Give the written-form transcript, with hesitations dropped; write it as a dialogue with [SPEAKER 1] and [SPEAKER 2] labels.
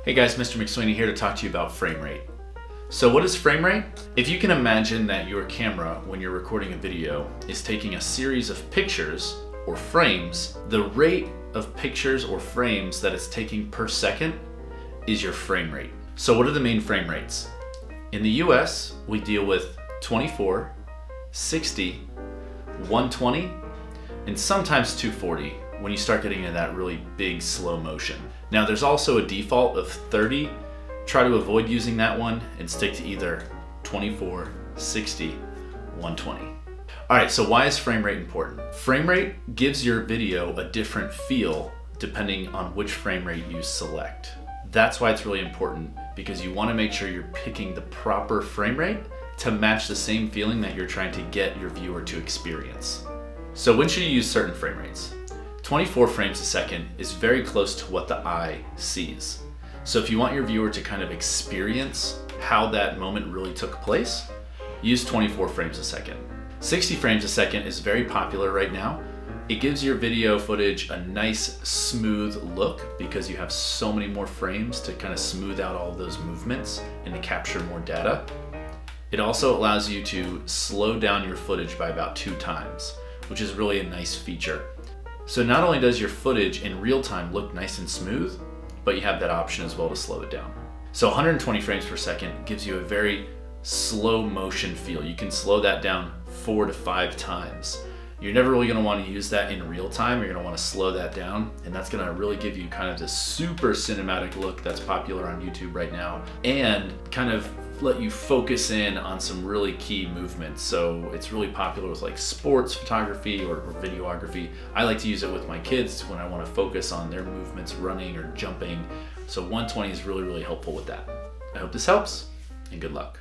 [SPEAKER 1] Hey guys, Mr. McSweeney here to talk to you about frame rate. So what is frame rate? If you can imagine that your camera, when you're recording a video, is taking a series of pictures or frames, the rate of pictures or frames that it's taking per second is your frame rate. So what are the main frame rates? In the US, we deal with 24, 60, 120, and sometimes 240 when you start getting into that really big slow motion. Now there's also a default of 30. Try to avoid using that one and stick to either 24, 60, 120. All right, so why is frame rate important? Frame rate gives your video a different feel depending on which frame rate you select. That's why it's really important, because you want to make sure you're picking the proper frame rate to match the same feeling that you're trying to get your viewer to experience. So when should you use certain frame rates? 24 frames a second is very close to what the eye sees. So if you want your viewer to kind of experience how that moment really took place, use 24 frames a second. 60 frames a second is very popular right now. It gives your video footage a nice smooth look because you have so many more frames to kind of smooth out all of those movements and to capture more data. It also allows you to slow down your footage by about 2 times, which is really a nice feature. So not only does your footage in real time look nice and smooth, but you have that option as well to slow it down. So 120 frames per second gives you a very slow motion feel. You can slow that down 4 to 5 times. You're never really gonna wanna use that in real time. You're gonna wanna slow that down, and that's gonna really give you kind of this super cinematic look that's popular on YouTube right now, and kind of let you focus in on some really key movements. So it's really popular with like sports photography or videography. I like to use it with my kids when I wanna focus on their movements, running or jumping. So 120 is really, really helpful with that. I hope this helps, and good luck.